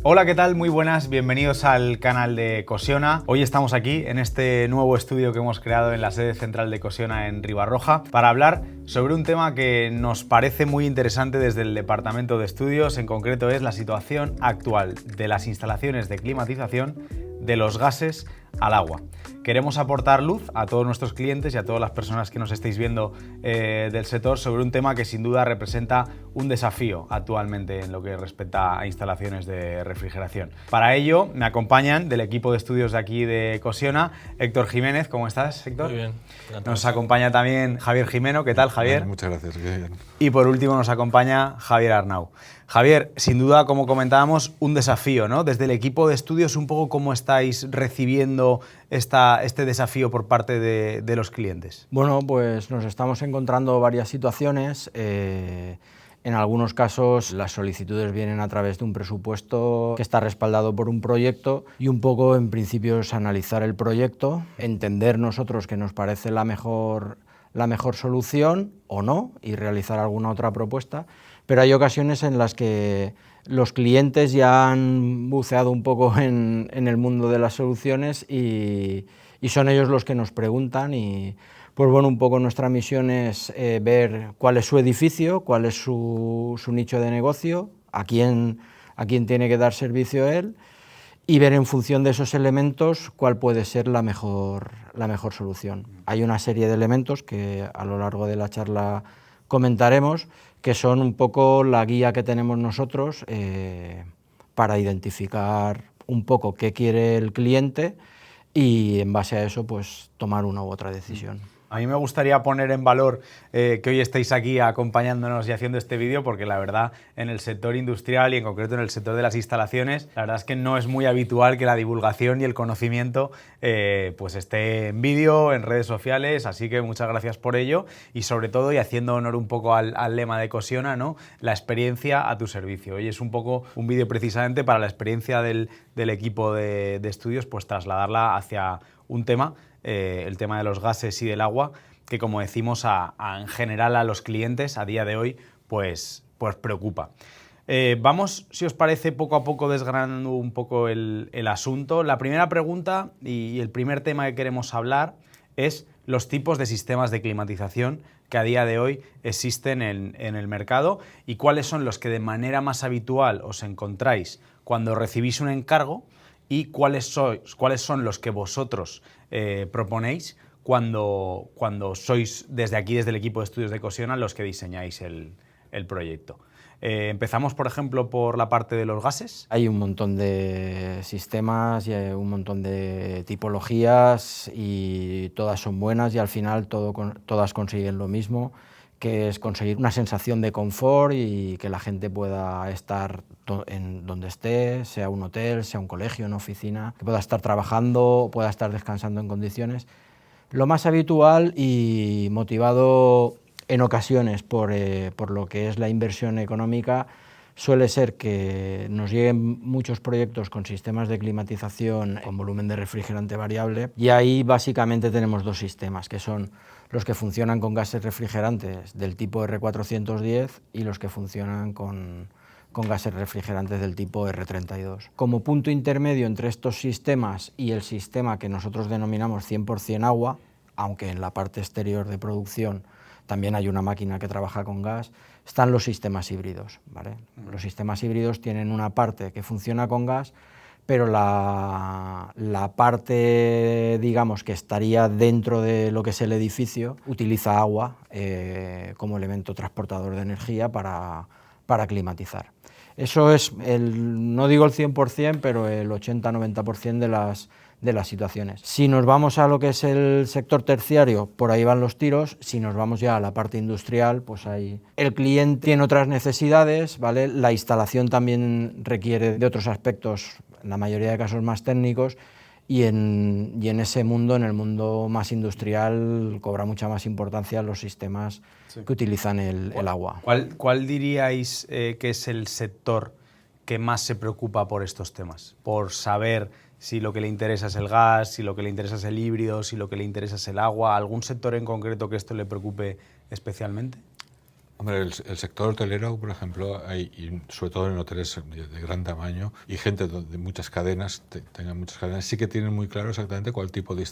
Hola, ¿qué tal? Muy buenas, bienvenidos al canal de Ecosiona. Hoy estamos aquí en este nuevo estudio que hemos creado en la sede central de Ecosiona en Ribarroja para hablar sobre un tema que nos parece muy interesante desde el departamento de estudios. En concreto es la situación actual de las instalaciones de climatización de los gases al agua. Queremos aportar luz a todos nuestros clientes y a todas las personas que nos estéis viendo del sector sobre un tema que sin duda representa un desafío actualmente en lo que respecta a instalaciones de refrigeración. Para ello me acompañan del equipo de estudios de aquí de Ecosiona, Héctor Jiménez. ¿Cómo estás, Héctor? Muy bien. Nos acompaña también Javier Jimeno. ¿Qué tal, Javier? Bueno, muchas gracias. Bien. Y por último nos acompaña Javier Arnau. Javier, sin duda, como comentábamos, un desafío, ¿no? Desde el equipo de estudios, un poco cómo estáis recibiendo este desafío por parte de los clientes. Bueno, pues nos estamos encontrando varias situaciones. En algunos casos las solicitudes vienen a través de un presupuesto que está respaldado por un proyecto y un poco en principio es analizar el proyecto, entender nosotros que nos parece la mejor solución o no y realizar alguna otra propuesta, pero hay ocasiones en las que los clientes ya han buceado un poco en el mundo de las soluciones y son ellos los que nos preguntan y pues bueno, un poco nuestra misión es ver cuál es su edificio, cuál es su nicho de negocio, a quién tiene que dar servicio él y ver en función de esos elementos cuál puede ser la mejor solución. Hay una serie de elementos que a lo largo de la charla comentaremos, que son un poco la guía que tenemos nosotros para identificar un poco qué quiere el cliente y en base a eso pues tomar una u otra decisión. A mí me gustaría poner en valor que hoy estéis aquí acompañándonos y haciendo este vídeo porque la verdad en el sector industrial y en concreto en el sector de las instalaciones la verdad es que no es muy habitual que la divulgación y el conocimiento pues esté en vídeo, en redes sociales, así que muchas gracias por ello y sobre todo y haciendo honor un poco al lema de Ecosiona, ¿no? La experiencia a tu servicio. Hoy es un poco un vídeo precisamente para la experiencia del equipo de estudios, pues trasladarla hacia un tema, el tema de los gases y del agua, que como decimos en general a los clientes a día de hoy pues preocupa. Vamos, si os parece, poco a poco desgranando un poco el asunto. La primera pregunta y el primer tema que queremos hablar es los tipos de sistemas de climatización que a día de hoy existen en el mercado y cuáles son los que de manera más habitual os encontráis cuando recibís un encargo y cuáles son los que vosotros proponéis cuando sois desde aquí, desde el equipo de estudios de Ecosiona, los que diseñáis el proyecto. Empezamos, por ejemplo, por la parte de los gases. Hay un montón de sistemas y un montón de tipologías y todas son buenas y al final todas consiguen lo mismo, que es conseguir una sensación de confort y que la gente pueda estar en donde esté, sea un hotel, sea un colegio, una oficina, que pueda estar trabajando, pueda estar descansando en condiciones. Lo más habitual y motivado en ocasiones por lo que es la inversión económica suele ser que nos lleguen muchos proyectos con sistemas de climatización con volumen de refrigerante variable y ahí básicamente tenemos dos sistemas, que son los que funcionan con gases refrigerantes del tipo R410 y los que funcionan con gases refrigerantes del tipo R32. Como punto intermedio entre estos sistemas y el sistema que nosotros denominamos 100% agua, aunque en la parte exterior de producción también hay una máquina que trabaja con gas, están los sistemas híbridos, ¿vale? Los sistemas híbridos tienen una parte que funciona con gas, pero la parte, digamos, que estaría dentro de lo que es el edificio, utiliza agua como elemento transportador de energía para climatizar. Eso es, no digo el 100%, pero el 80-90% de las situaciones. Si nos vamos a lo que es el sector terciario, por ahí van los tiros. Si nos vamos ya a la parte industrial, pues ahí el cliente tiene otras necesidades, ¿vale? La instalación también requiere de otros aspectos, en la mayoría de casos más técnicos, y en ese mundo, en el mundo más industrial, cobra mucha más importancia los sistemas que utilizan el agua. ¿Cuál diríais que es el sector que más se preocupa por estos temas? Por saber si lo que le interesa es el gas, si lo que le interesa es el híbrido, si lo que le interesa es el agua. ¿Algún sector en concreto que esto le preocupe especialmente? Hombre, el sector hotelero, por ejemplo, y sobre todo en hoteles de gran tamaño y gente de muchas cadenas, tengan muchas cadenas, sí que tienen muy claro exactamente qué tipo de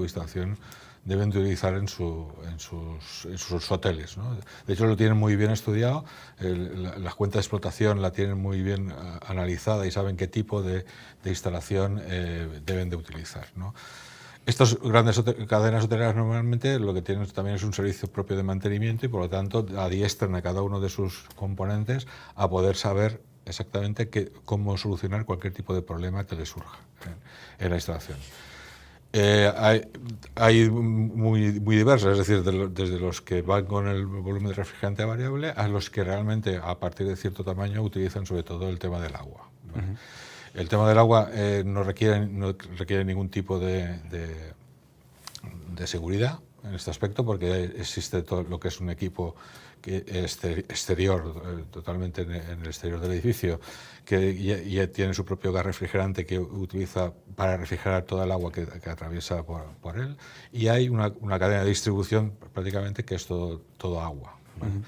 instalación deben de utilizar en sus hoteles, ¿no? De hecho, lo tienen muy bien estudiado, la cuenta de explotación la tienen muy bien analizada y saben qué tipo de instalación deben de utilizar, ¿no? Estas grandes cadenas hoteleras normalmente lo que tienen también es un servicio propio de mantenimiento y por lo tanto adiestran a cada uno de sus componentes a poder saber exactamente cómo solucionar cualquier tipo de problema que les surja en la instalación. Hay muy diversas, es decir, desde los que van con el volumen de refrigerante variable a los que realmente a partir de cierto tamaño utilizan sobre todo el tema del agua, ¿vale? El tema del agua no requiere ningún tipo de seguridad en este aspecto porque existe todo lo que es un equipo exterior, totalmente en el exterior del edificio, que ya tiene su propio gas refrigerante que utiliza para refrigerar toda el agua que atraviesa por él, y hay una cadena de distribución prácticamente que es todo agua, ¿vale?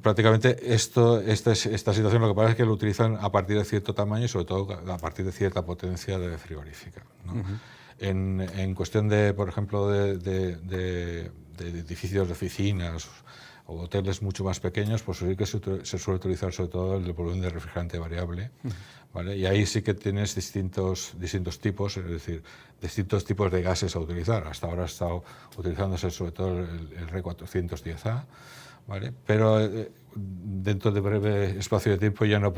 Prácticamente esta situación lo que pasa es que lo utilizan a partir de cierto tamaño y sobre todo a partir de cierta potencia de frigorífica, ¿no? En cuestión de, por ejemplo, de edificios de oficinas o hoteles mucho más pequeños, pues sí que se suele utilizar sobre todo el volumen de refrigerante variable, ¿vale? Y ahí sí que tienes distintos tipos, es decir, distintos tipos de gases a utilizar. Hasta ahora ha estado utilizándose sobre todo el R410A, ¿vale? Pero dentro de breve espacio de tiempo ya no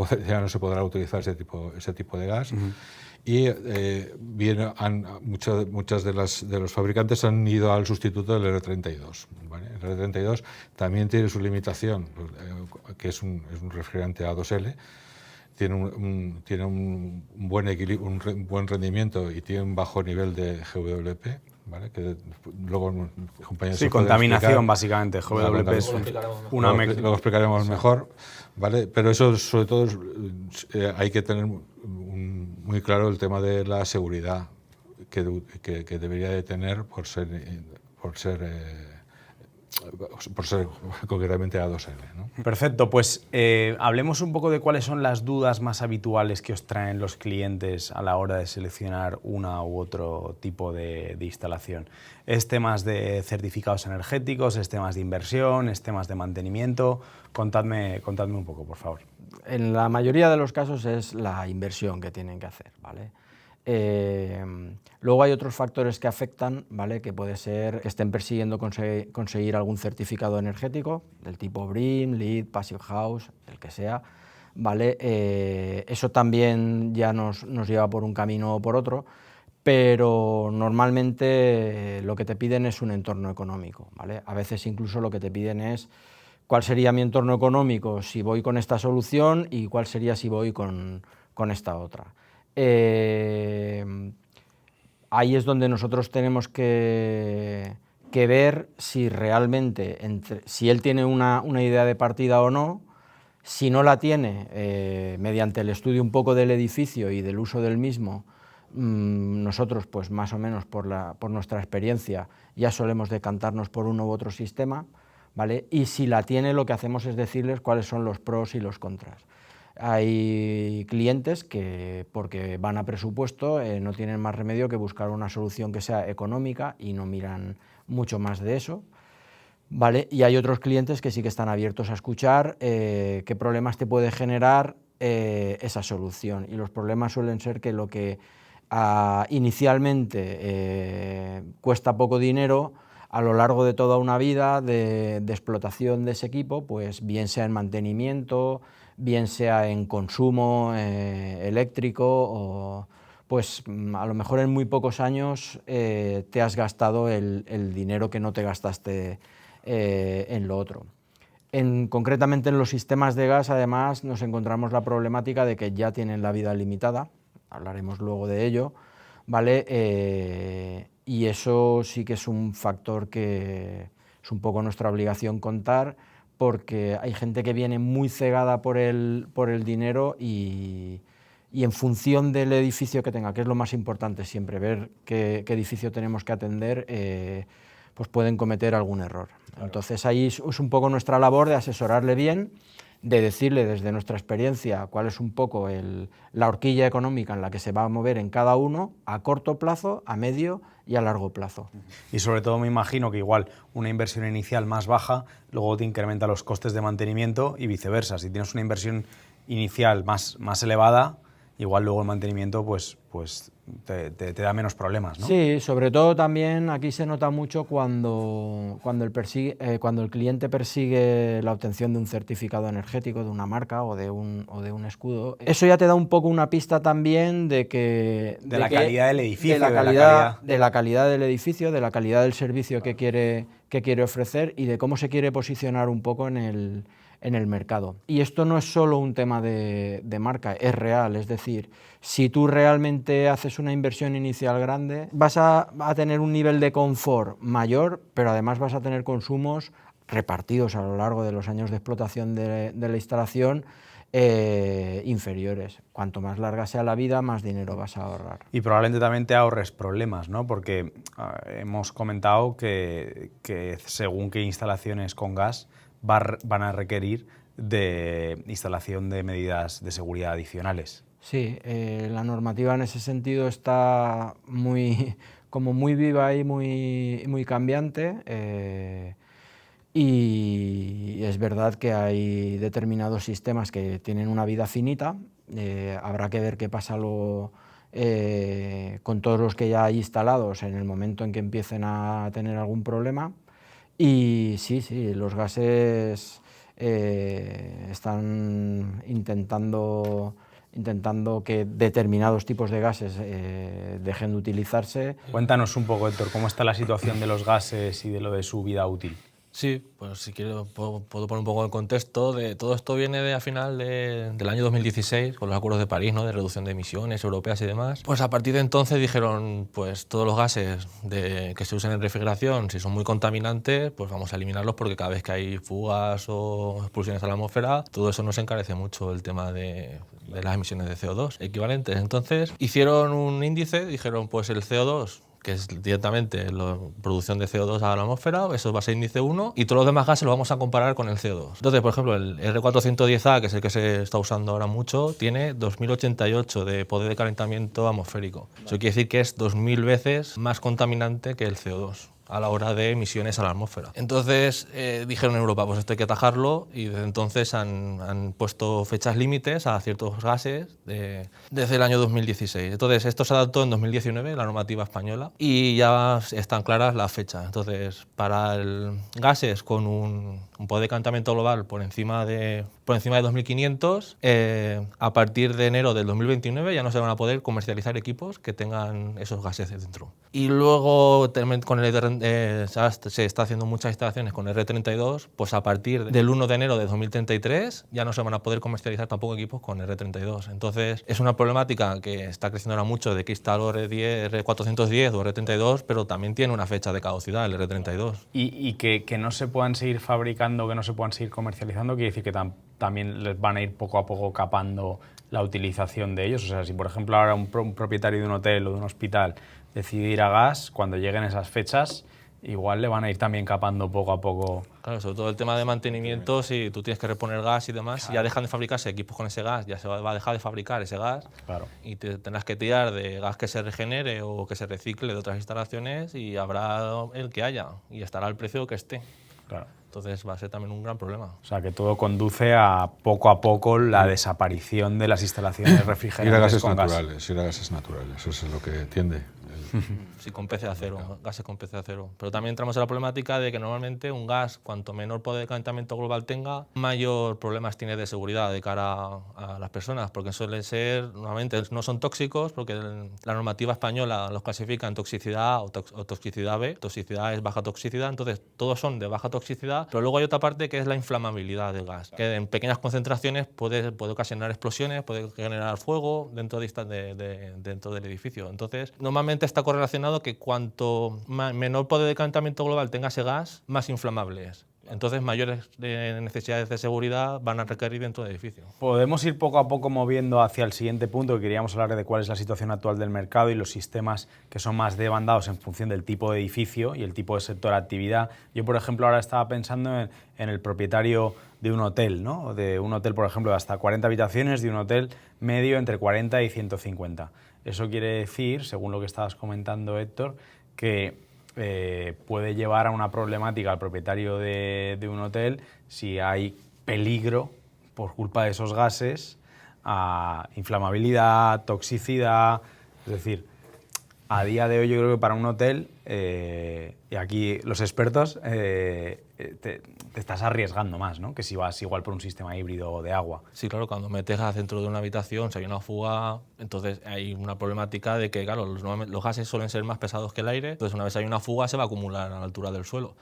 se podrá utilizar ese tipo de gas. Y muchas de los fabricantes han ido al sustituto del R32, ¿vale? El R32 también tiene su limitación, que es un refrigerante A2L, tiene un buen rendimiento y tiene un bajo nivel de GWP, ¿vale? Que luego compañeros sí, contaminación básicamente. GWP es una mezcla. Luego explicaremos mejor, ¿vale? Pero eso sobre todo hay que tener muy claro el tema de la seguridad que debería de tener por ser concretamente A2L, ¿no? Perfecto, pues hablemos un poco de cuáles son las dudas más habituales que os traen los clientes a la hora de seleccionar una u otro tipo de instalación. ¿Es temas de certificados energéticos, es temas de inversión, es temas de mantenimiento? Contadme un poco, por favor. En la mayoría de los casos es la inversión que tienen que hacer, ¿vale? Luego hay otros factores que afectan, ¿vale? Que puede ser que estén persiguiendo conseguir algún certificado energético del tipo BREEAM, LEED, Passive House, el que sea, ¿vale? Eso también ya nos lleva por un camino o por otro, pero normalmente lo que te piden es un entorno económico, ¿vale? A veces incluso lo que te piden es cuál sería mi entorno económico si voy con esta solución y cuál sería si voy con esta otra. Ahí es donde nosotros tenemos que ver si realmente, si él tiene una idea de partida o no. Si no la tiene, mediante el estudio un poco del edificio y del uso del mismo, nosotros, pues más o menos por nuestra experiencia, ya solemos decantarnos por uno u otro sistema, ¿vale? Y si la tiene, lo que hacemos es decirles cuáles son los pros y los contras. Hay clientes que, porque van a presupuesto, no tienen más remedio que buscar una solución que sea económica y no miran mucho más de eso, ¿vale? Y hay otros clientes que sí que están abiertos a escuchar qué problemas te puede generar esa solución. Y los problemas suelen ser que lo que inicialmente cuesta poco dinero, a lo largo de toda una vida de explotación de ese equipo, pues bien sea en mantenimiento, bien sea en consumo eléctrico, o pues a lo mejor en muy pocos años te has gastado el dinero que no te gastaste en lo otro. Concretamente en los sistemas de gas, además, nos encontramos la problemática de que ya tienen la vida limitada, hablaremos luego de ello, ¿vale? Y eso sí que es un factor que es un poco nuestra obligación contar, porque hay gente que viene muy cegada por el dinero y en función del edificio que tenga, que es lo más importante siempre, ver qué edificio tenemos que atender, pues pueden cometer algún error. Entonces ahí es un poco nuestra labor de asesorarle bien, de decirle desde nuestra experiencia cuál es un poco la horquilla económica en la que se va a mover en cada uno, a corto plazo, a medio y a largo plazo. Y sobre todo me imagino que igual una inversión inicial más baja luego te incrementa los costes de mantenimiento y viceversa. Si tienes una inversión inicial más elevada, igual luego el mantenimiento pues te da menos problemas, ¿no? Sí, sobre todo también aquí se nota mucho cuando el cliente persigue la obtención de un certificado energético de una marca o de un escudo. Eso ya te da un poco una pista también de que... De la calidad del edificio. De la calidad del edificio, de la calidad del servicio que quiere ofrecer y de cómo se quiere posicionar un poco en el mercado. Y esto no es solo un tema de marca, es real, es decir, si tú realmente haces una inversión inicial grande, vas a tener un nivel de confort mayor, pero además vas a tener consumos repartidos a lo largo de los años de explotación de la instalación inferiores. Cuanto más larga sea la vida, más dinero vas a ahorrar. Y probablemente también te ahorres problemas, ¿no? Porque hemos comentado que según qué instalaciones con gas van a requerir de instalación de medidas de seguridad adicionales. Sí, la normativa en ese sentido está muy viva y muy cambiante. Y es verdad que hay determinados sistemas que tienen una vida finita. Habrá que ver qué pasa con todos los que ya hay instalados en el momento en que empiecen a tener algún problema. Y sí, los gases están intentando que determinados tipos de gases dejen de utilizarse. Cuéntanos un poco, Héctor, ¿cómo está la situación de los gases y de lo de su vida útil? Sí, pues si quiero puedo poner un poco el contexto. Todo esto viene al final del año 2016, con los acuerdos de París, ¿no?, de reducción de emisiones europeas y demás. Pues a partir de entonces dijeron, pues todos los gases que se usan en refrigeración, si son muy contaminantes, pues vamos a eliminarlos, porque cada vez que hay fugas o expulsiones a la atmósfera, todo eso nos encarece mucho el tema de las emisiones de CO2 equivalentes. Entonces hicieron un índice, dijeron, pues el CO2, que es directamente la producción de CO2 a la atmósfera, eso va a ser índice 1, y todos los demás gases los vamos a comparar con el CO2. Entonces, por ejemplo, el R410A, que es el que se está usando ahora mucho, tiene 2088 de poder de calentamiento atmosférico. Eso quiere decir que es 2000 veces más contaminante que el CO2 a la hora de emisiones a la atmósfera. Entonces dijeron en Europa, pues esto hay que atajarlo, y desde entonces han puesto fechas límites a ciertos gases desde el año 2016. Entonces esto se adaptó en 2019, la normativa española, y ya están claras las fechas. Entonces para gases con un poder de calentamiento global por encima de 2500, a partir de enero del 2029 ya no se van a poder comercializar equipos que tengan esos gases dentro. Y luego con se está haciendo muchas instalaciones con R32, pues a partir del 1 de enero de 2033 ya no se van a poder comercializar tampoco equipos con R32. Entonces es una problemática que está creciendo ahora mucho, de que instalo R410 o R32, pero también tiene una fecha de caducidad el R32. Y que no se puedan seguir fabricando, que no se puedan seguir comercializando, quiere decir que también les van a ir poco a poco capando la utilización de ellos. O sea, si por ejemplo ahora un propietario de un hotel o de un hospital decide ir a gas, cuando lleguen esas fechas, igual le van a ir también capando poco a poco. Claro, sobre todo el tema de mantenimiento, si tú tienes que reponer gas y demás, claro, ya dejan de fabricarse equipos con ese gas, ya se va a dejar de fabricar ese gas, claro, y te tendrás que tirar de gas que se regenere o que se recicle de otras instalaciones, y habrá el que haya y estará al precio que esté. Claro. Entonces va a ser también un gran problema. O sea, que todo conduce a poco la desaparición de las instalaciones refrigerantes. Ir a gases con naturales, gas. ir a gases naturales, eso es lo que tiende. Sí, con PCA0, gases con PCA0. Pero también entramos en la problemática de que normalmente un gas, cuanto menor poder de calentamiento global tenga, mayor problemas tiene de seguridad de cara a las personas, porque suelen ser, normalmente no son tóxicos, porque la normativa española los clasifica en toxicidad o toxicidad B. Toxicidad es baja toxicidad, entonces todos son de baja toxicidad, pero luego hay otra parte que es la inflamabilidad del gas, que en pequeñas concentraciones puede ocasionar explosiones, puede generar fuego dentro del edificio. Entonces, normalmente está correlacionado que cuanto menor poder de calentamiento global tenga ese gas, más inflamable es. Entonces, mayores necesidades de seguridad van a requerir dentro del edificio. Podemos ir poco a poco moviendo hacia el siguiente punto, que queríamos hablar de cuál es la situación actual del mercado y los sistemas que son más demandados en función del tipo de edificio y el tipo de sector de actividad. Yo, por ejemplo, ahora estaba pensando en el propietario de un hotel, ¿no? De un hotel, por ejemplo, de hasta 40 habitaciones, de un hotel medio entre 40 y 150. Eso quiere decir, según lo que estabas comentando, Héctor, que puede llevar a una problemática al propietario de un hotel si hay peligro por culpa de esos gases, a inflamabilidad, toxicidad. Es decir, a día de hoy yo creo que para un hotel, y aquí los expertos, te estás arriesgando más, ¿no? Que si vas igual por un sistema híbrido de agua. Sí, claro, cuando metes gas dentro de una habitación, si hay una fuga, entonces hay una problemática de que, claro, los gases suelen ser más pesados que el aire, entonces una vez hay una fuga se va a acumular a la altura del suelo.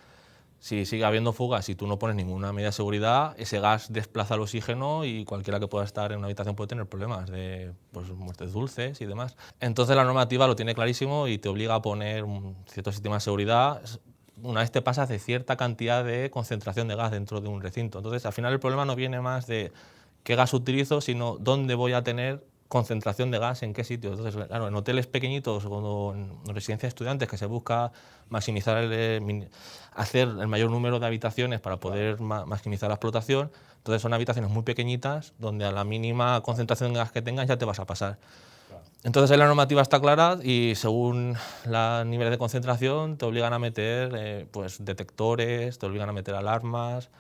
Si sigue habiendo fugas y tú no pones ninguna medida de seguridad, ese gas desplaza el oxígeno y cualquiera que pueda estar en una habitación puede tener problemas de pues, muertes dulces y demás. Entonces la normativa lo tiene clarísimo y te obliga a poner un cierto sistema de seguridad una vez te pasas de cierta cantidad de concentración de gas dentro de un recinto. Entonces al final el problema no viene más de qué gas utilizo, sino dónde voy a tener concentración de gas, en qué sitio. Entonces, claro, en hoteles pequeñitos o en residencias de estudiantes que se busca maximizar hacer el mayor número de habitaciones para poder maximizar la explotación, entonces son habitaciones muy pequeñitas donde a la mínima concentración de gas que tengas ya te vas a pasar. Entonces ahí la normativa está clara y según los niveles de concentración te obligan a meter pues, detectores, te obligan a meter alarmas,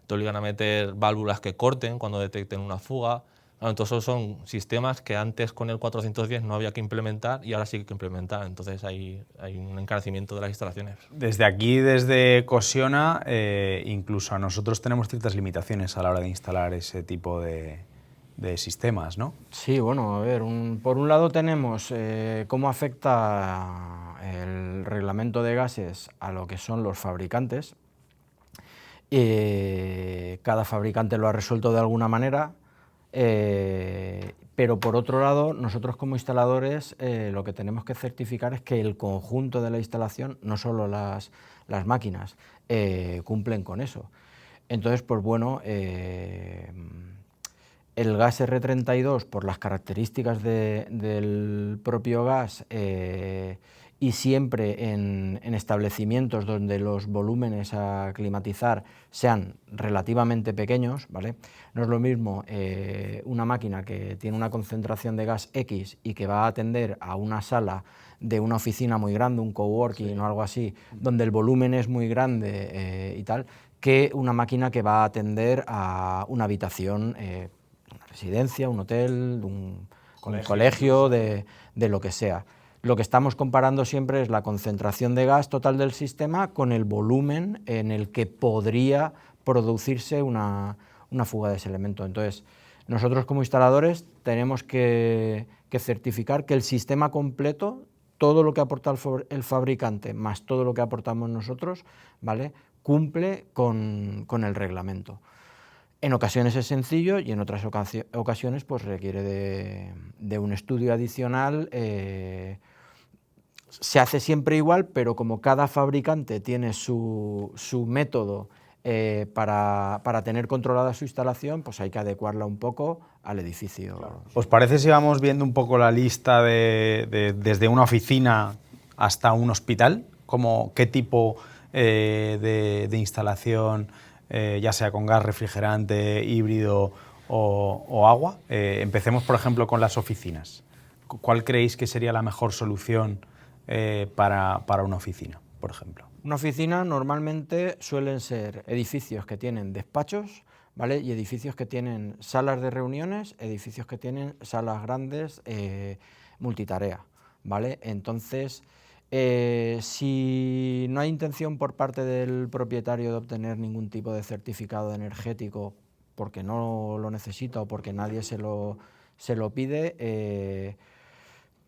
te obligan a meter válvulas que corten cuando detecten una fuga. Entonces esos son sistemas que antes con el 410 no había que implementar y ahora sí que implementar. Entonces hay un encarecimiento de las instalaciones. Desde aquí, desde Cosiona, incluso a nosotros tenemos ciertas limitaciones a la hora de instalar ese tipo de sistemas, ¿no? Sí, bueno, a ver, por un lado tenemos cómo afecta el reglamento de gases a lo que son los fabricantes. Cada fabricante lo ha resuelto de alguna manera. Pero por otro lado, nosotros como instaladores lo que tenemos que certificar es que el conjunto de la instalación, no solo las máquinas, cumplen con eso. Entonces, pues bueno, el gas R32, por las características del propio gas, y siempre en establecimientos donde los volúmenes a climatizar sean relativamente pequeños, ¿vale? No es lo mismo una máquina que tiene una concentración de gas X y que va a atender a una sala de una oficina muy grande, un coworking o algo así, donde el volumen es muy grande y tal, que una máquina que va a atender a una habitación, una residencia, un hotel, un colegio, de lo que sea. Lo que estamos comparando siempre es la concentración de gas total del sistema con el volumen en el que podría producirse una fuga de ese elemento. Entonces, nosotros como instaladores tenemos que certificar que el sistema completo, todo lo que aporta el fabricante más todo lo que aportamos nosotros, ¿vale?, cumple con el reglamento. En ocasiones es sencillo y en otras ocasiones pues requiere de un estudio adicional. Se hace siempre igual, pero como cada fabricante tiene su método para tener controlada su instalación, pues hay que adecuarla un poco al edificio. Claro. ¿Os parece si vamos viendo un poco la lista desde una oficina hasta un hospital? ¿Qué tipo de instalación, ya sea con gas, refrigerante, híbrido o agua? Empecemos, por ejemplo, con las oficinas. ¿Cuál creéis que sería la mejor solución para una oficina, por ejemplo? Una oficina normalmente suelen ser edificios que tienen despachos, ¿vale?, y edificios que tienen salas de reuniones, edificios que tienen salas grandes multitarea, ¿vale? Entonces, si no hay intención por parte del propietario de obtener ningún tipo de certificado energético porque no lo necesita o porque nadie se lo pide,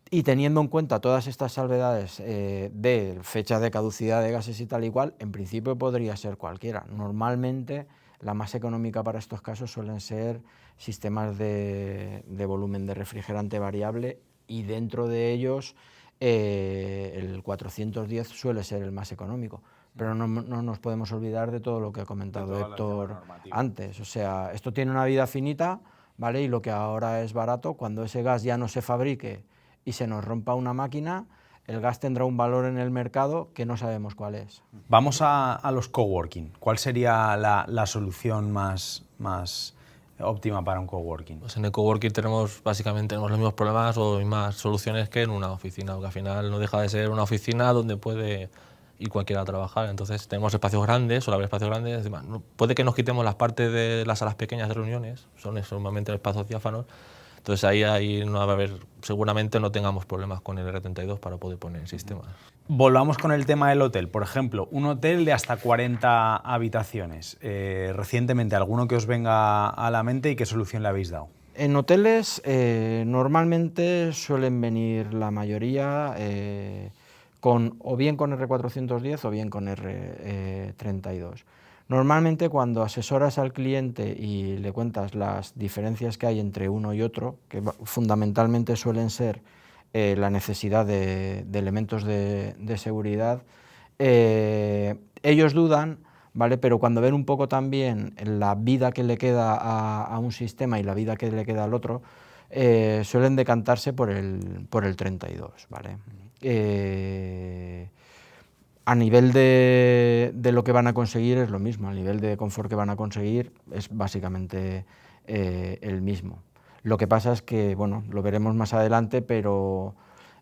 y teniendo en cuenta todas estas salvedades de fecha de caducidad de gases y tal y cual, en principio podría ser cualquiera. Normalmente la más económica para estos casos suelen ser sistemas de volumen de refrigerante variable y dentro de ellos el 410 suele ser el más económico. pero no nos podemos olvidar de todo lo que ha comentado Héctor normativa antes. O sea, esto tiene una vida finita, ¿vale? Y lo que ahora es barato, cuando ese gas ya no se fabrique y se nos rompa una máquina, el gas tendrá un valor en el mercado que no sabemos cuál es. Vamos a los coworking. ¿Cuál sería la solución más óptima para un coworking? Pues en el coworking básicamente tenemos los mismos problemas o mismas soluciones que en una oficina, porque al final no deja de ser una oficina donde puede ir cualquiera a trabajar. Entonces tenemos espacios grandes, suele haber espacios grandes. Encima, puede que nos quitemos las partes de las salas pequeñas de reuniones, son normalmente espacios diáfanos. Entonces ahí no va a haber, seguramente no tengamos problemas con el R32 para poder poner sistemas. Volvamos con el tema del hotel. Por ejemplo, un hotel de hasta 40 habitaciones. Recientemente, ¿alguno que os venga a la mente y qué solución le habéis dado? En hoteles normalmente suelen venir la mayoría o bien con R410 o bien con R32. Normalmente cuando asesoras al cliente y le cuentas las diferencias que hay entre uno y otro, que fundamentalmente suelen ser la necesidad de elementos de seguridad, ellos dudan, ¿vale? Pero cuando ven un poco también la vida que le queda a un sistema y la vida que le queda al otro, suelen decantarse por el 32, ¿vale? A nivel de lo que van a conseguir es lo mismo, a nivel de confort que van a conseguir es básicamente el mismo. Lo que pasa es que, bueno, lo veremos más adelante, pero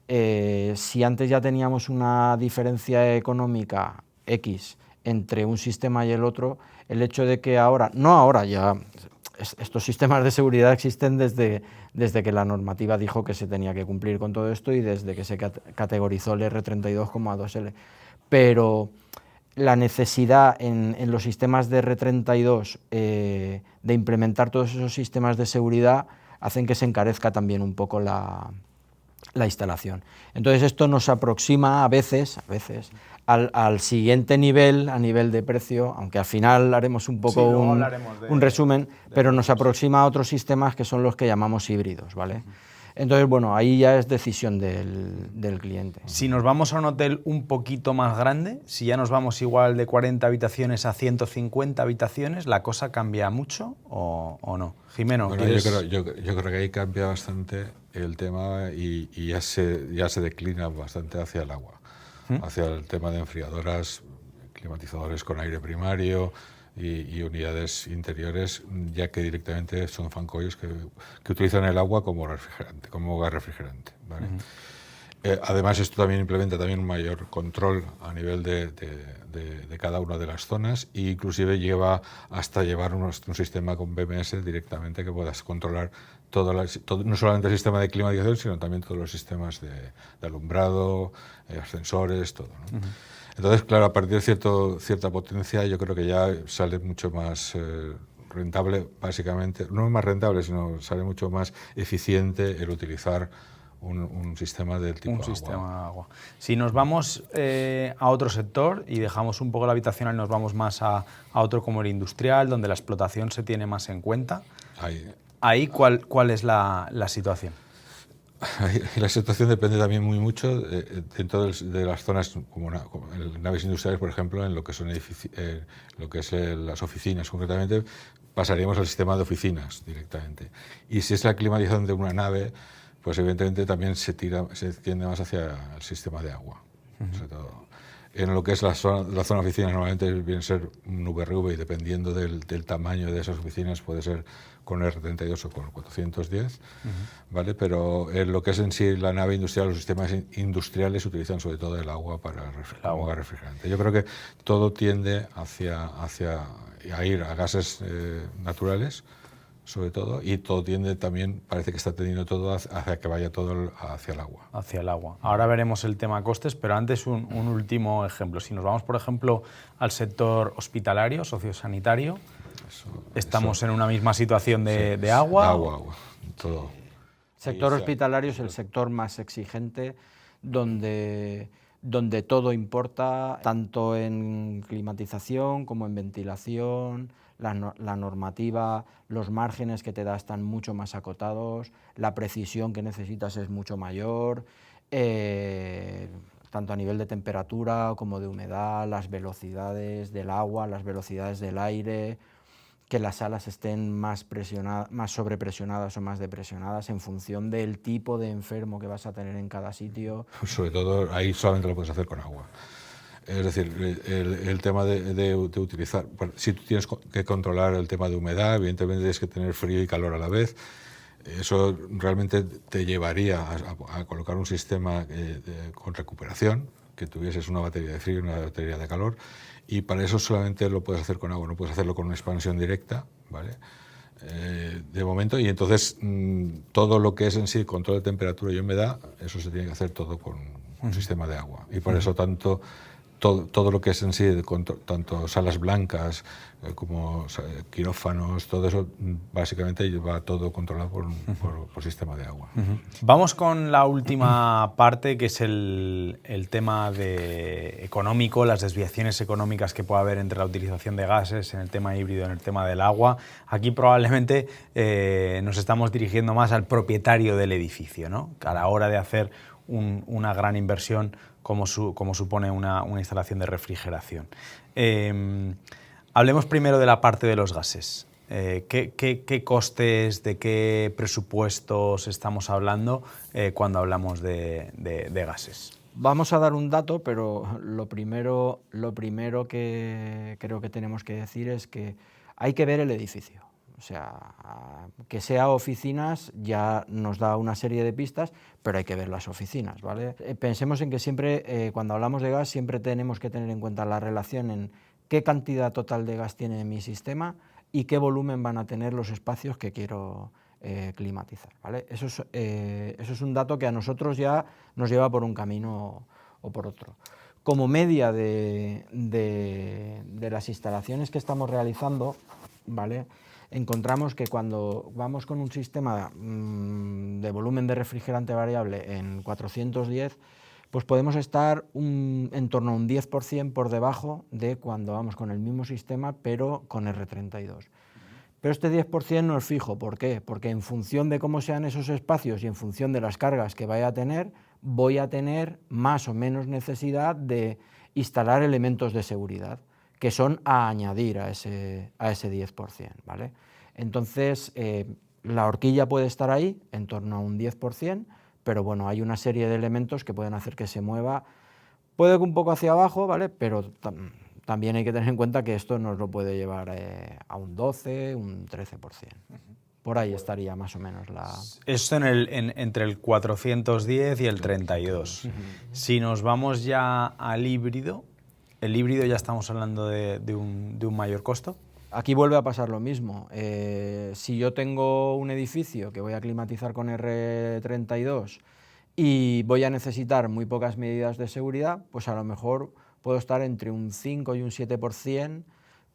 si antes ya teníamos una diferencia económica X entre un sistema y el otro, el hecho de que ahora, no ahora ya, estos sistemas de seguridad existen desde que la normativa dijo que se tenía que cumplir con todo esto y desde que se categorizó el R32 como A2L. Pero la necesidad en los sistemas de R32 de implementar todos esos sistemas de seguridad hacen que se encarezca también un poco la instalación. Entonces esto nos aproxima a veces al siguiente nivel, a nivel de precio, aunque al final haremos un poco un resumen, pero nos aproxima a otros sistemas que son los que llamamos híbridos, ¿vale? Entonces, bueno, ahí ya es decisión del cliente. Si nos vamos a un hotel un poquito más grande, si ya nos vamos igual de 40 habitaciones a 150 habitaciones, ¿la cosa cambia mucho o no? Jimeno, bueno, yo creo que ahí cambia bastante el tema y ya se declina bastante hacia el agua, hacia el tema de enfriadoras, climatizadores con aire primario y unidades interiores, ya que directamente son fancoils que utilizan el agua como refrigerante, como gas refrigerante, ¿vale? Además, esto también implementa también un mayor control a nivel de cada una de las zonas e inclusive lleva hasta llevar un sistema con BMS directamente que puedas controlar no solamente el sistema de climatización, sino también todos los sistemas de alumbrado, ascensores, todo, ¿no? Entonces, claro, a partir de cierta potencia yo creo que ya sale mucho más rentable, básicamente, no más rentable, sino sale mucho más eficiente el utilizar un sistema del tipo agua. Sistema de agua. Si nos vamos a otro sector y dejamos un poco la habitacional y nos vamos más a otro como el industrial, donde la explotación se tiene más en cuenta, ahí ¿cuál es la situación? La situación depende también mucho dentro de las zonas como en naves industriales, por ejemplo, en lo que son las oficinas concretamente, pasaríamos al sistema de oficinas directamente. Y si es la climatización de una nave, pues evidentemente también se tiende más hacia el sistema de agua, sobre todo. En lo que es la zona oficina, normalmente viene a ser un VRV y dependiendo del tamaño de esas oficinas puede ser con R32 o con 410, ¿vale? Pero en lo que es en sí la nave industrial, los sistemas industriales utilizan sobre todo el agua como gas refrigerante. Yo creo que todo tiende a ir a gases naturales, sobre todo, y todo tiende también, parece que está tendiendo todo hacia que vaya todo hacia el agua. Hacia el agua. Ahora veremos el tema costes, pero antes un último ejemplo. Si nos vamos, por ejemplo, al sector hospitalario, sociosanitario, estamos en una misma situación de agua. Agua, todo. El sector hospitalario es el sector más exigente, donde todo importa, tanto en climatización como en ventilación. La normativa, los márgenes que te da están mucho más acotados, la precisión que necesitas es mucho mayor, tanto a nivel de temperatura como de humedad, las velocidades del agua, las velocidades del aire, que las salas estén más sobrepresionadas o más depresionadas en función del tipo de enfermo que vas a tener en cada sitio. Sobre todo ahí solamente lo puedes hacer con agua. Es decir, el tema de utilizar, bueno, si tú tienes que controlar el tema de humedad, evidentemente tienes que tener frío y calor a la vez. Eso realmente te llevaría a colocar un sistema con recuperación, que tuvieses una batería de frío y una batería de calor, y para eso solamente lo puedes hacer con agua, no puedes hacerlo con una expansión directa, ¿vale? De momento, y entonces todo lo que es en sí control de temperatura y humedad, eso se tiene que hacer todo con un sistema de agua, y por eso todo lo que es en sí, tanto salas blancas como quirófanos, todo eso básicamente va todo controlado por sistema de agua. Vamos con la última parte, que es el tema económico, las desviaciones económicas que puede haber entre la utilización de gases en el tema híbrido, en el tema del agua. Aquí probablemente nos estamos dirigiendo más al propietario del edificio, ¿no? A la hora de hacer una gran inversión como supone una instalación de refrigeración. Hablemos primero de la parte de los gases. ¿Qué costes, de qué presupuestos estamos hablando cuando hablamos de gases? Vamos a dar un dato, pero lo primero que creo que tenemos que decir es que hay que ver el edificio. O sea, que sea oficinas ya nos da una serie de pistas, pero hay que ver las oficinas, ¿vale? Pensemos en que siempre, cuando hablamos de gas, siempre tenemos que tener en cuenta la relación en qué cantidad total de gas tiene mi sistema y qué volumen van a tener los espacios que quiero climatizar, ¿vale? Eso es un dato que a nosotros ya nos lleva por un camino o por otro. Como media de las instalaciones que estamos realizando, ¿vale?, encontramos que cuando vamos con un sistema de volumen de refrigerante variable en 410, pues podemos estar en torno a un 10% por debajo de cuando vamos con el mismo sistema, pero con R32. Pero este 10% no es fijo. ¿Por qué? Porque en función de cómo sean esos espacios y en función de las cargas que vaya a tener, voy a tener más o menos necesidad de instalar elementos de seguridad, que son a añadir a ese 10%, ¿vale? Entonces, la horquilla puede estar ahí, en torno a un 10%, pero bueno, hay una serie de elementos que pueden hacer que se mueva, puede que un poco hacia abajo, ¿vale?, pero también hay que tener en cuenta que esto nos lo puede llevar a un 12, un 13%. Por ahí estaría más o menos la... Esto entre el 410 y el 32. Si nos vamos ya al híbrido, ¿el híbrido ya estamos hablando de un mayor costo? Aquí vuelve a pasar lo mismo. Si yo tengo un edificio que voy a climatizar con R32 y voy a necesitar muy pocas medidas de seguridad, pues a lo mejor puedo estar entre un 5 y un 7%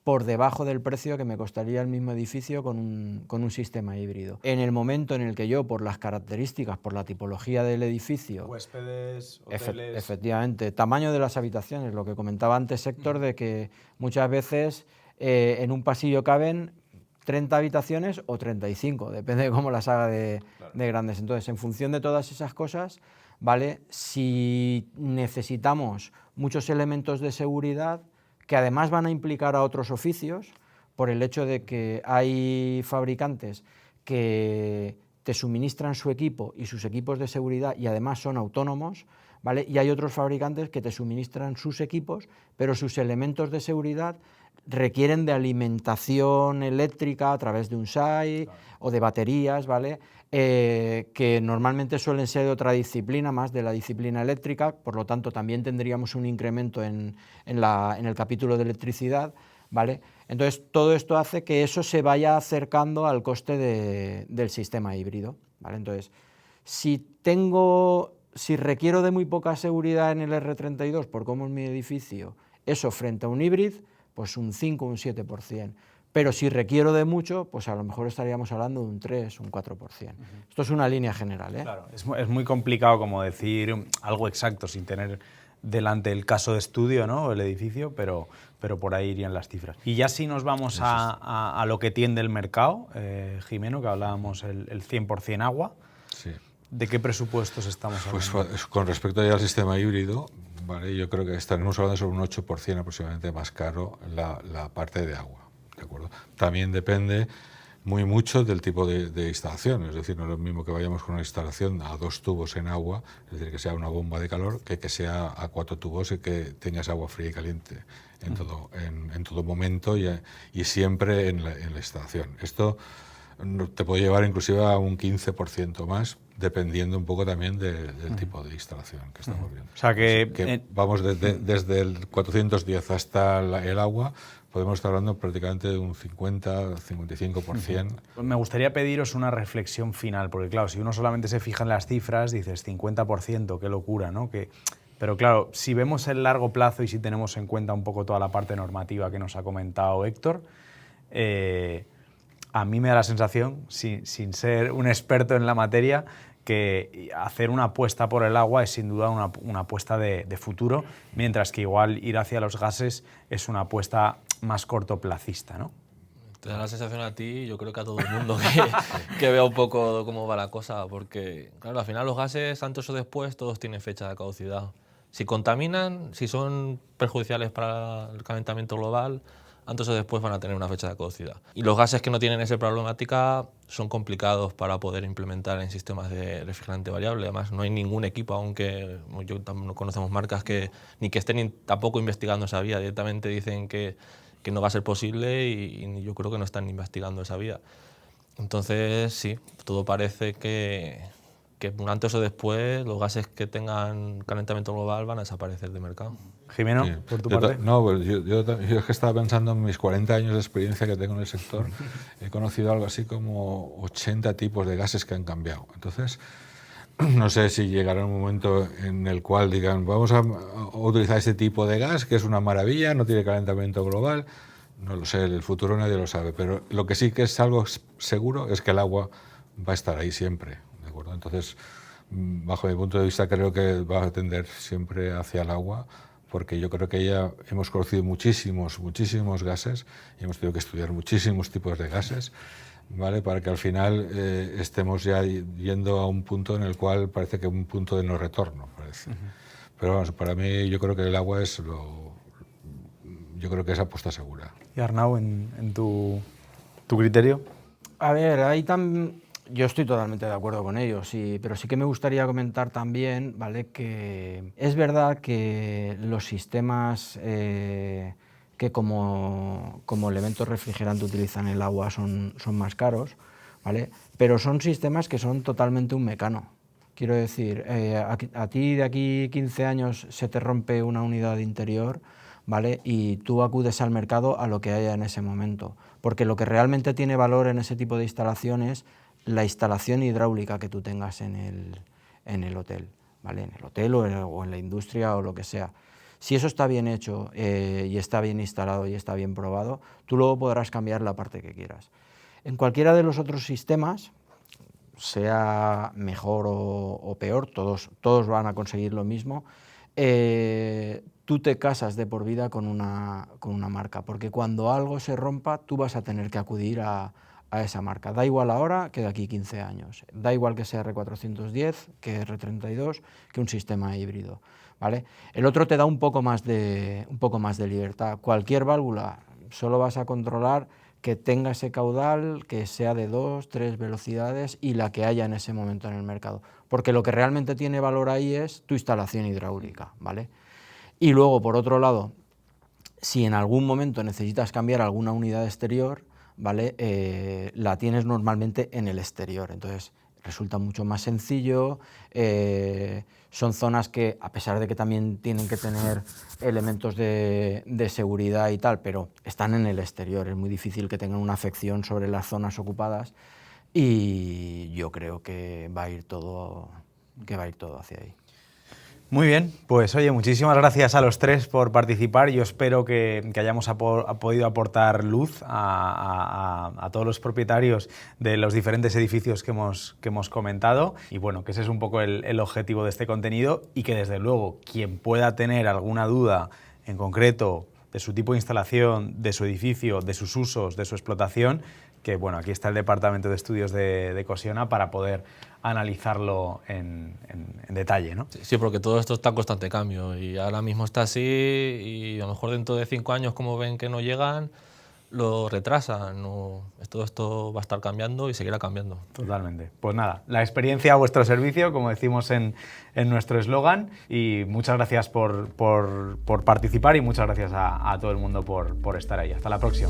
por debajo del precio que me costaría el mismo edificio con un sistema híbrido. En el momento en el que yo, por las características, por la tipología del edificio... Huéspedes, hoteles... Efectivamente, tamaño de las habitaciones, lo que comentaba antes Héctor, de que muchas veces en un pasillo caben 30 habitaciones o 35, depende de cómo las haga de grandes. Entonces, en función de todas esas cosas, ¿vale?, si necesitamos muchos elementos de seguridad que además van a implicar a otros oficios, por el hecho de que hay fabricantes que te suministran su equipo y sus equipos de seguridad y además son autónomos, ¿vale?, y hay otros fabricantes que te suministran sus equipos, pero sus elementos de seguridad requieren de alimentación eléctrica a través de un SAI, claro, o de baterías, ¿vale?, que normalmente suelen ser de otra disciplina, más de la disciplina eléctrica, por lo tanto también tendríamos un incremento en el capítulo de electricidad, ¿vale? Entonces todo esto hace que eso se vaya acercando al coste del sistema híbrido, ¿vale? Entonces, si requiero de muy poca seguridad en el R32 por cómo es mi edificio, eso frente a un híbrido, pues un 5 o un 7%. Pero si requiero de mucho, pues a lo mejor estaríamos hablando de un 3, un 4%. Esto es una línea general, ¿eh? Claro, es muy complicado como decir algo exacto sin tener delante el caso de estudio, ¿no?, el edificio, pero por ahí irían las cifras. Y ya si nos vamos a lo que tiende el mercado, Jimeno, que hablábamos el 100% agua, sí. ¿De qué presupuestos estamos hablando? Pues con respecto ya al sistema híbrido, ¿vale? Yo creo que estaremos hablando sobre un 8% aproximadamente más caro la parte de agua, ¿de acuerdo? También depende muy mucho del tipo de instalación, es decir, no es lo mismo que vayamos con una instalación a 2 tubos en agua, es decir, que sea una bomba de calor, que sea a 4 tubos y que tengas agua fría y caliente en todo momento y siempre en la instalación. Esto te puede llevar inclusive a un 15% más, dependiendo un poco también del tipo de instalación que estamos viendo. O sea que vamos desde el 410 hasta el agua, podemos estar hablando prácticamente de un 50-55%. Me gustaría pediros una reflexión final, porque claro, si uno solamente se fija en las cifras, dices 50%, qué locura, ¿no? Pero claro, si vemos el largo plazo y si tenemos en cuenta un poco toda la parte normativa que nos ha comentado Héctor, a mí me da la sensación, sin ser un experto en la materia, que hacer una apuesta por el agua es sin duda una apuesta de futuro, mientras que igual ir hacia los gases es una apuesta más cortoplacista, ¿no? Te da la sensación a ti, yo creo que a todo el mundo que vea un poco cómo va la cosa, porque claro, al final los gases, antes o después, todos tienen fecha de caducidad. Si contaminan, si son perjudiciales para el calentamiento global, antes o después van a tener una fecha de caducidad. Y los gases que no tienen esa problemática son complicados para poder implementar en sistemas de refrigerante variable. Además, no hay ningún equipo, aunque no conocemos marcas que estén tampoco investigando esa vía. Directamente dicen que no va a ser posible y yo creo que no están investigando esa vía. Entonces, sí, todo parece que antes o después los gases que tengan calentamiento global van a desaparecer del mercado. Jimeno, Sí. por tu parte. No, pues yo es que estaba pensando en mis 40 años de experiencia que tengo en el sector. He conocido algo así como 80 tipos de gases que han cambiado. Entonces, no sé si llegará un momento en el cual digan, vamos a utilizar este tipo de gas, que es una maravilla, no tiene calentamiento global. No lo sé, el futuro nadie lo sabe, pero lo que sí que es algo seguro es que el agua va a estar ahí siempre, ¿de acuerdo? Entonces, bajo mi punto de vista, creo que va a tender siempre hacia el agua, porque yo creo que ya hemos conocido muchísimos gases y hemos tenido que estudiar muchísimos tipos de gases, ¿vale? Para que al final estemos ya yendo a un punto en el cual parece que un punto de no retorno, parece. Pero vamos, para mí yo creo que el agua es yo creo que es apuesta segura. Y Arnau, en tu criterio. A ver, yo estoy totalmente de acuerdo con ellos, sí, pero sí que me gustaría comentar también, ¿vale? Que es verdad que los sistemas que como elemento refrigerante utilizan el agua son más caros, ¿vale? Pero son sistemas que son totalmente un mecano. Quiero decir, a ti de aquí 15 años se te rompe una unidad de interior, ¿vale? Y tú acudes al mercado a lo que haya en ese momento, porque lo que realmente tiene valor en ese tipo de instalaciones la instalación hidráulica que tú tengas en el hotel, ¿vale? En el hotel o en la industria o lo que sea. Si eso está bien hecho y está bien instalado y está bien probado, tú luego podrás cambiar la parte que quieras. En cualquiera de los otros sistemas, sea mejor o peor, todos van a conseguir lo mismo, tú te casas de por vida con una marca, porque cuando algo se rompa, tú vas a tener que acudir a esa marca. Da igual ahora que de aquí 15 años. Da igual que sea R410, que R32, que un sistema híbrido, ¿vale? El otro te da un poco más de libertad. Cualquier válvula solo vas a controlar que tenga ese caudal, que sea de 2, 3 velocidades y la que haya en ese momento en el mercado. Porque lo que realmente tiene valor ahí es tu instalación hidráulica, ¿vale? Y luego, por otro lado, si en algún momento necesitas cambiar alguna unidad exterior, ¿vale? La tienes normalmente en el exterior, entonces resulta mucho más sencillo, son zonas que, a pesar de que también tienen que tener elementos de seguridad y tal, pero están en el exterior, es muy difícil que tengan una afección sobre las zonas ocupadas y yo creo que va a ir todo hacia ahí. Muy bien, pues oye, muchísimas gracias a los tres por participar. Yo espero que hayamos podido aportar luz a todos los propietarios de los diferentes edificios que hemos comentado y bueno, que ese es un poco el objetivo de este contenido y que desde luego quien pueda tener alguna duda en concreto de su tipo de instalación, de su edificio, de sus usos, de su explotación, que bueno, aquí está el Departamento de Estudios de Cosiona para poder analizarlo en detalle, ¿no? Sí, porque todo esto está en constante cambio y ahora mismo está así y a lo mejor dentro de 5 años, como ven que no llegan, lo retrasan. Todo esto va a estar cambiando y seguirá cambiando. Totalmente. Pues nada, la experiencia a vuestro servicio, como decimos en nuestro eslogan, y muchas gracias por participar y muchas gracias a todo el mundo por estar ahí. Hasta la próxima.